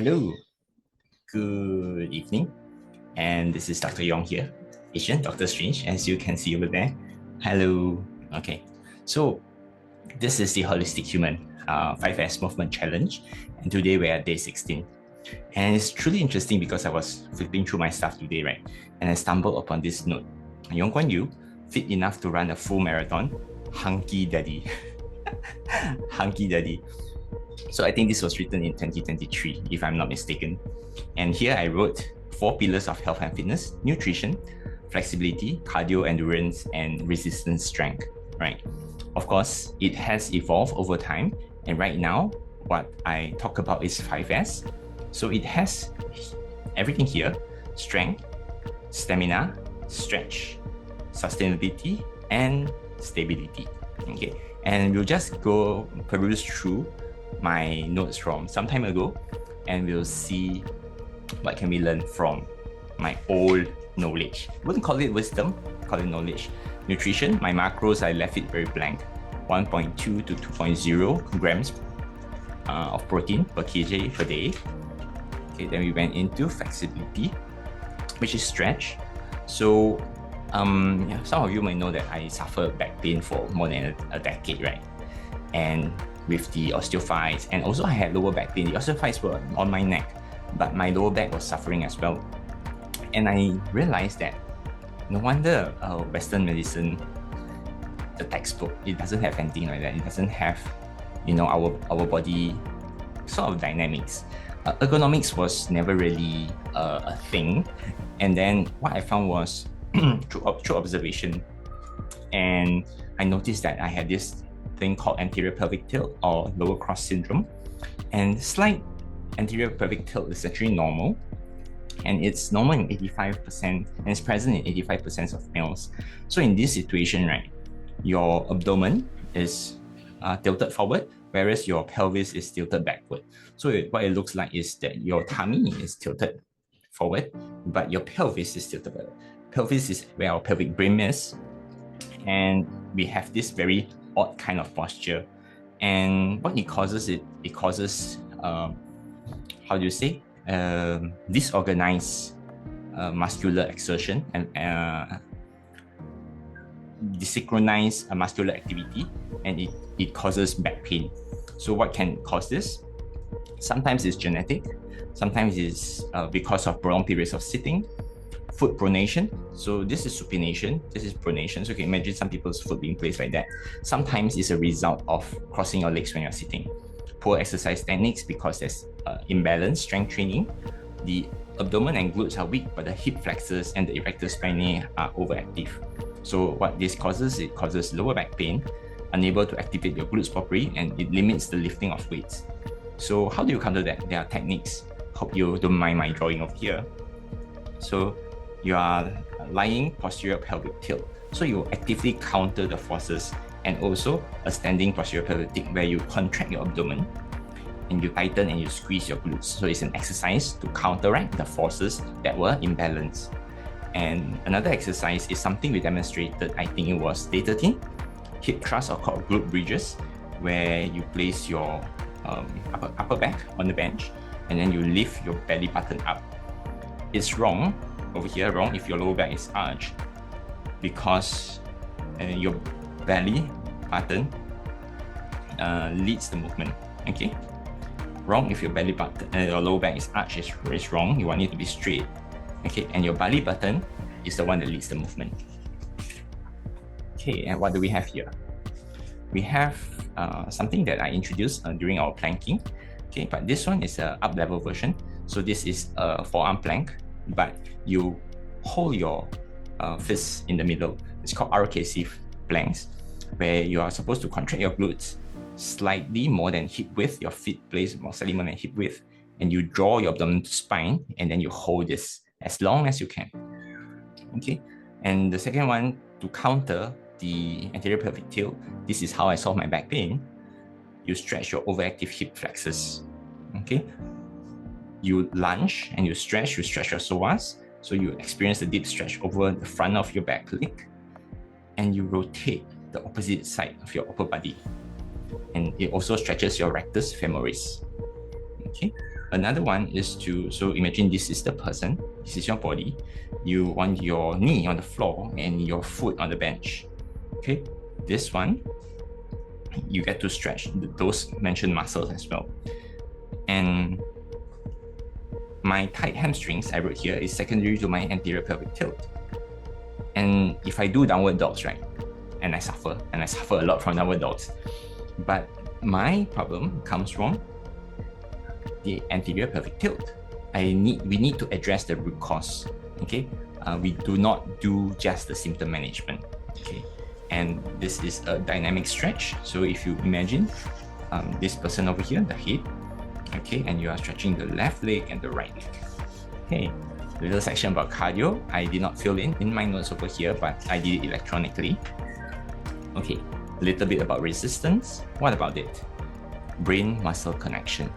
Hello, good evening, and this is Dr. Yong here, Asian Doctor Strange, as you can see over there. Hello. Okay, so this is the Holistic Human 5S Movement Challenge, and today we're at day 16. And it's truly interesting because I was flipping through my stuff today, right? And I stumbled upon this note. Yong Kuan Yew, fit enough to run a full marathon, hunky daddy. Hunky daddy. So I think this was written in 2023, if I'm not mistaken. And here I wrote 4 pillars of health and fitness: nutrition, flexibility, cardio endurance, and resistance strength, right? Of course, it has evolved over time. And right now, what I talk about is 5S. So it has everything here: strength, stamina, stretch, sustainability, and stability. Okay. And we'll just go peruse through my notes from some time ago, and we'll see what can we learn from my old knowledge. I wouldn't call it wisdom, call it knowledge. Nutrition, my macros, I left it very blank. 1.2 to 2.0 grams of protein per kg per day. Okay, then we went into flexibility, which is stretch. So some of you may know that I suffered back pain for more than a decade, right? And with the osteophytes, and also I had lower back pain. The osteophytes were on my neck, but my lower back was suffering as well. And I realized that no wonder Western medicine, the textbook, it doesn't have anything like that. It doesn't have, our body sort of dynamics. Ergonomics was never really a thing. And then what I found was through observation, and I noticed that I had this thing called anterior pelvic tilt or lower cross syndrome, and slight anterior pelvic tilt is actually normal, and it's normal in 85%, and it's present in 85% of males. So in this situation, right, your abdomen is tilted forward, whereas your pelvis is tilted backward. So what it looks like is that your tummy is tilted forward, but your pelvis is tilted backward. Pelvis is where our pelvic brim is, and we have this very odd kind of posture. And what it causes, disorganized muscular exertion and desynchronized muscular activity, and it causes back pain. So what can cause this? Sometimes it's genetic, sometimes it's because of prolonged periods of sitting, foot pronation. So this is supination, this is pronation. So you can imagine some people's foot being placed like that. Sometimes it's a result of crossing your legs when you're sitting. Poor exercise techniques because there's imbalance strength training. The abdomen and glutes are weak, but the hip flexors and the erector spinae are overactive. So what this causes, it causes lower back pain, unable to activate your glutes properly, and it limits the lifting of weights. So how do you counter that? There are techniques. Hope you don't mind my drawing over here. So you are lying posterior pelvic tilt. So you actively counter the forces, and also a standing posterior pelvic tilt where you contract your abdomen and you tighten and you squeeze your glutes. So it's an exercise to counteract the forces that were imbalanced. And another exercise is something we demonstrated, I think it was day 13, hip thrust or called glute bridges, where you place your upper back on the bench and then you lift your belly button up. It's wrong over here, wrong if your lower back is arched, because your belly button leads the movement. Okay, wrong if your belly button, your lower back is arched. Is wrong. You want it to be straight. Okay, and your belly button is the one that leads the movement. Okay, and what do we have here? We have something that I introduced during our planking. Okay, but this one is a up level version. So this is a forearm plank, but you hold your fists in the middle. It's called recursive planks, where you are supposed to contract your glutes slightly more than hip width, your feet placed more slightly more than hip width, and you draw your abdomen to spine, and then you hold this as long as you can. Okay, and the second one, to counter the anterior pelvic tilt, this is how I solve my back pain. You stretch your overactive hip flexors. Okay, you lunge and you stretch your psoas. So you experience the deep stretch over the front of your back leg, and you rotate the opposite side of your upper body. And it also stretches your rectus femoris. Okay, Another one is so imagine this is the person, this is your body. You want your knee on the floor and your foot on the bench. Okay, this one, you get to stretch those mentioned muscles as well. And my tight hamstrings, I wrote here, is secondary to my anterior pelvic tilt. And if I do downward dogs, right, and I suffer a lot from downward dogs, but my problem comes from the anterior pelvic tilt. We need to address the root cause. Okay, we do not do just the symptom management. Okay, and this is a dynamic stretch. So if you imagine this person over here, the head, okay, and you are stretching the left leg and the right leg. Okay, little section about cardio. I did not fill in my notes over here, but I did it electronically. Okay, a little bit about resistance. What about it? Brain muscle connection.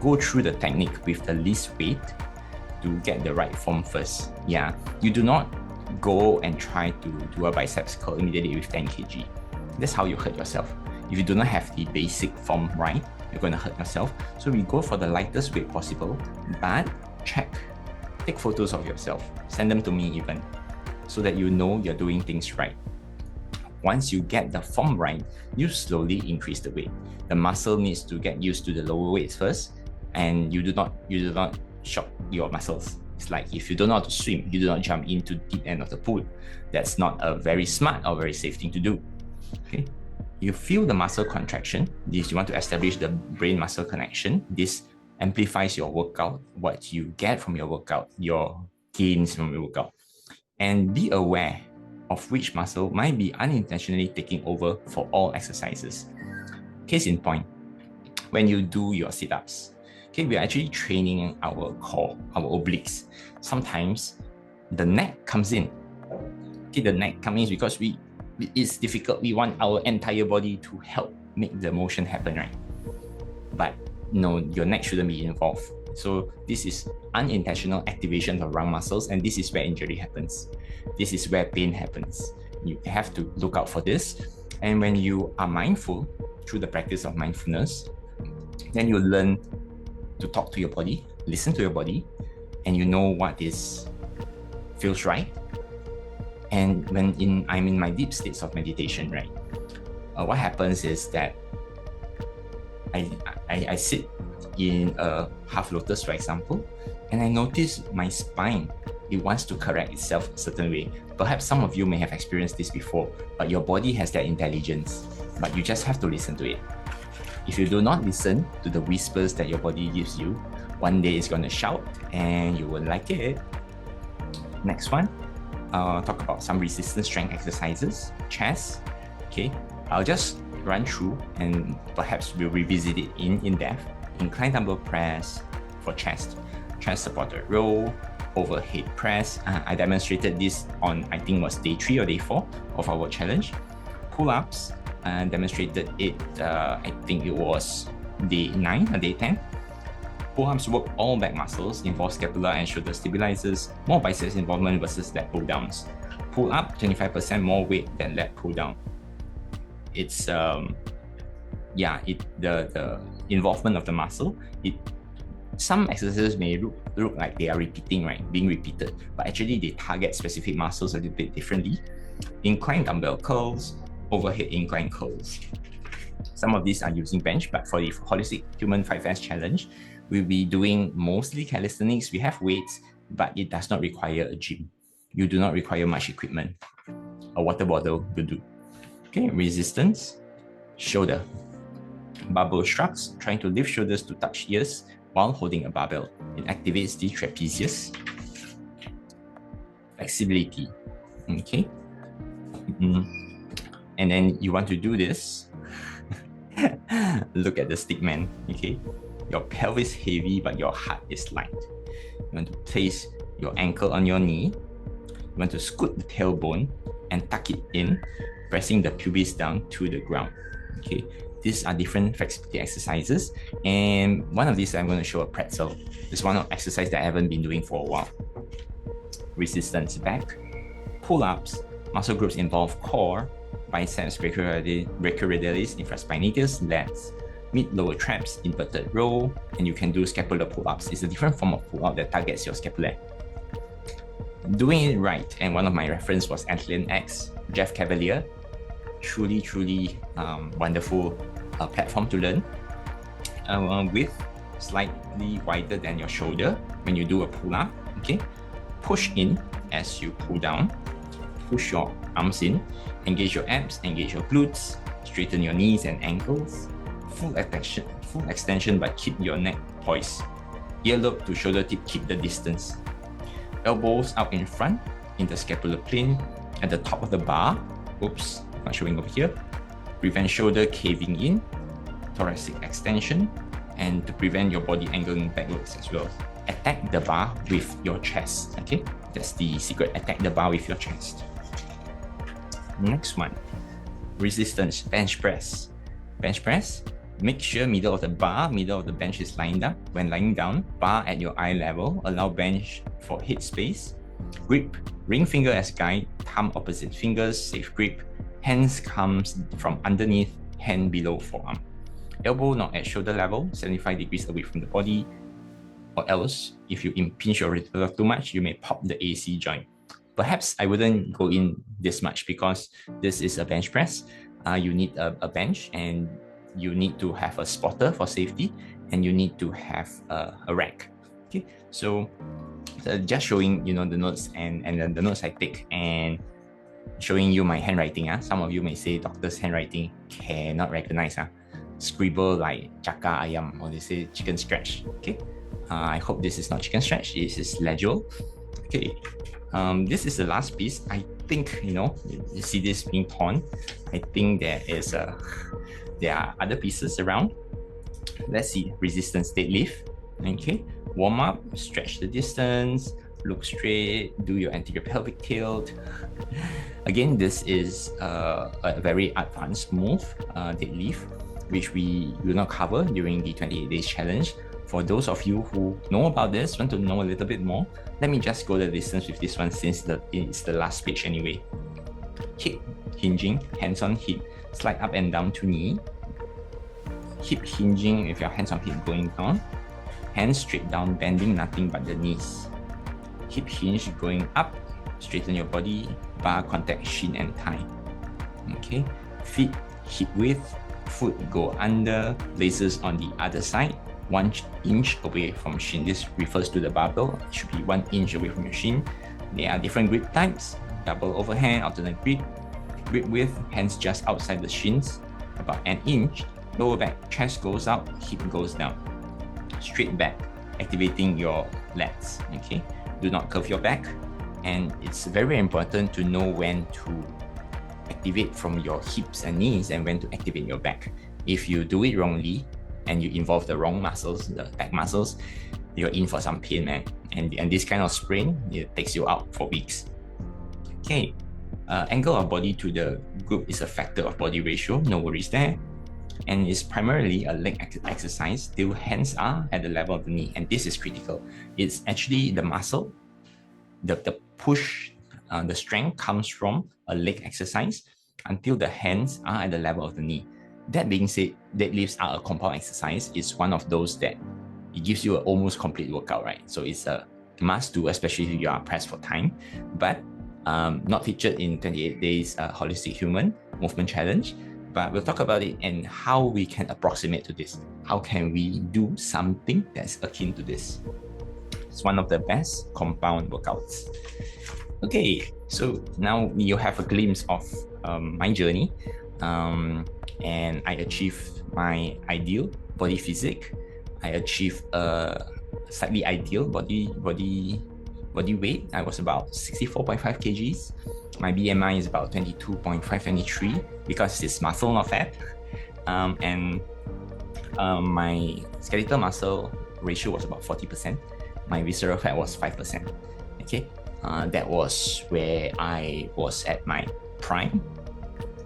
Go through the technique with the least weight to get the right form first. Yeah, you do not go and try to do a biceps curl immediately with 10 kg. That's how you hurt yourself. If you do not have the basic form right, you're going to hurt yourself. So we go for the lightest weight possible, but take photos of yourself, send them to me even, so that you know you're doing things right. Once you get the form right, you slowly increase the weight. The muscle needs to get used to the lower weights first, and you do not shock your muscles. It's like if you don't know how to swim, you do not jump into the deep end of the pool. That's not a very smart or very safe thing to do. Okay, you feel the muscle contraction. This, you want to establish the brain muscle connection. This amplifies your workout, what you get from your workout, your gains from your workout. And be aware of which muscle might be unintentionally taking over for all exercises. Case in point, when you do your sit-ups, okay, we're actually training our core, our obliques. Sometimes the neck comes in. Okay, the neck comes in because it's difficult. We want our entire body to help make the motion happen, right? But no, your neck shouldn't be involved. So this is unintentional activation of wrong muscles, and this is where injury happens. This is where pain happens. You have to look out for this. And when you are mindful through the practice of mindfulness, then you learn to talk to your body, listen to your body, and you know what feels right. And when I'm in my deep states of meditation, right, what happens is that I sit in a half lotus, for example, and I notice my spine, it wants to correct itself a certain way. Perhaps some of you may have experienced this before, but your body has that intelligence, but you just have to listen to it. If you do not listen to the whispers that your body gives you, one day it's going to shout and you won't like it. Next one, talk about some resistance strength exercises, chest. Okay, I'll just run through and perhaps we'll revisit it in depth. Incline dumbbell press for chest supported row, overhead press. I demonstrated this on, I think was day 3 or day 4 of our challenge. Pull-ups, and demonstrated it, I think it was day 9 or day 10. Pull-ups work all back muscles, involve scapular and shoulder stabilizers, more biceps involvement versus lat pull-downs. Pull-up, 25% more weight than lat pull-down. It's the involvement of the muscle. Some exercises may look like they are being repeated, but actually they target specific muscles a little bit differently. Incline dumbbell curls, overhead incline curls. Some of these are using bench, but for the Holistic Human 5S Challenge, we'll be doing mostly calisthenics. We have weights, but it does not require a gym. You do not require much equipment. A water bottle will do. Okay, resistance, shoulder. Barbell shrugs, trying to lift shoulders to touch ears while holding a barbell. It activates the trapezius. Flexibility. Okay. And then you want to do this. Look at the stick man. Okay. Your pelvis is heavy, but your heart is light. You want to place your ankle on your knee. You want to scoot the tailbone and tuck it in, pressing the pubis down to the ground. Okay. These are different flexibility exercises, and one of these I'm going to show a pretzel. This is one of exercise that I haven't been doing for a while. Resistance back, pull-ups. Muscle groups involve core, biceps, brachioradialis, infraspinatus, lats, mid-lower traps, inverted row, and you can do scapular pull-ups. It's a different form of pull-up that targets your scapula. Doing it right, and one of my reference was Athlete X, Jeff Cavalier. Truly wonderful platform to learn. With slightly wider than your shoulder when you do a pull-up, okay? Push in as you pull down, push your arms in, engage your abs, engage your glutes, straighten your knees and ankles, full extension, but keep your neck poised. Earlobe to shoulder tip, keep the distance. Elbows out in front, in the scapular plane, at the top of the bar. Oops, not showing over here. Prevent shoulder caving in, thoracic extension, and to prevent your body angling backwards as well. Attack the bar with your chest, okay? That's the secret, attack the bar with your chest. Next one, resistance, bench press. Bench press, make sure middle of the bar, middle of the bench is lined up. When lying down, bar at your eye level, allow bench for head space. Grip, ring finger as guide, thumb opposite fingers, safe grip. Hands comes from underneath, hand below forearm. Elbow not at shoulder level, 75 degrees away from the body, or else if you impinge your rotator too much, you may pop the AC joint. Perhaps I wouldn't go in this much because this is a bench press. You need a bench, and you need to have a spotter for safety, and you need to have a rack. Okay, so just showing the notes and the notes I take and showing you my handwriting. Some of you may say doctor's handwriting cannot recognize. Scribble like chaka ayam, or they say chicken scratch. Okay, I hope this is not chicken scratch. This is legible. Okay, this is the last piece. I think you see this being torn. I think there are other pieces around. Let's see. Resistance deadlift. Okay, warm up, stretch the distance, look straight, do your anterior pelvic tilt. Again, this is a very advanced move, deadlift, which we will not cover during the 28 days challenge. For those of you who know about this, want to know a little bit more, let me just go the distance with this one since it's the last page anyway. Hip hinging, hands on hip, slide up and down to knee. Hip hinging with your hands on hip going down. Hands straight down, bending nothing but the knees. Hip hinge going up, straighten your body, bar contact shin and thigh. Okay, feet hip width, foot go under, laces on the other side, 1 inch away from shin. This refers to the barbell, it should be 1 inch away from your shin. There are different grip types, double overhand, alternate grip. Grip width, hands just outside the shins, about 1 inch. Lower back, chest goes out, hip goes down. Straight back, activating your lats. Okay, do not curve your back, and it's very important to know when to activate from your hips and knees and when to activate your back. If you do it wrongly and you involve the wrong muscles, the back muscles, you're in for some pain, man. And this kind of sprain, it takes you out for weeks. Okay, angle of body to the group is a factor of body ratio, no worries there. And it's primarily a leg exercise till hands are at the level of the knee, and this is critical. It's actually the muscle, the push, the strength comes from a leg exercise until the hands are at the level of the knee. That being said, deadlifts are a compound exercise. It's one of those that it gives you an almost complete workout, right? So it's a must do, especially if you are pressed for time, but not featured in 28 days holistic human movement challenge. But we'll talk about it and how we can approximate to this. How can we do something that's akin to this? It's one of the best compound workouts. Okay, so now you have a glimpse of my journey, and I achieved my ideal body physique. I achieved a slightly ideal body weight. I was about 64.5 kgs. My BMI is about 22.5, 23 because it's muscle, not fat. And my skeletal muscle ratio was about 40%. My visceral fat was 5%. Okay, that was where I was at my prime.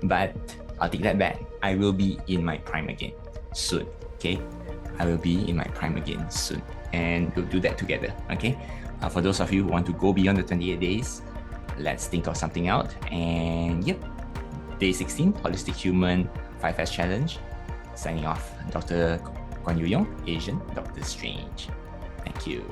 But I'll take that back. I will be in my prime again soon. Okay, I will be in my prime again soon, and we'll do that together. Okay, for those of you who want to go beyond the 28 days, let's think of something out. And yep, day 16 holistic human 5S challenge. Signing off, Dr. Guan Yu Yong, Asian Doctor Strange. Thank you.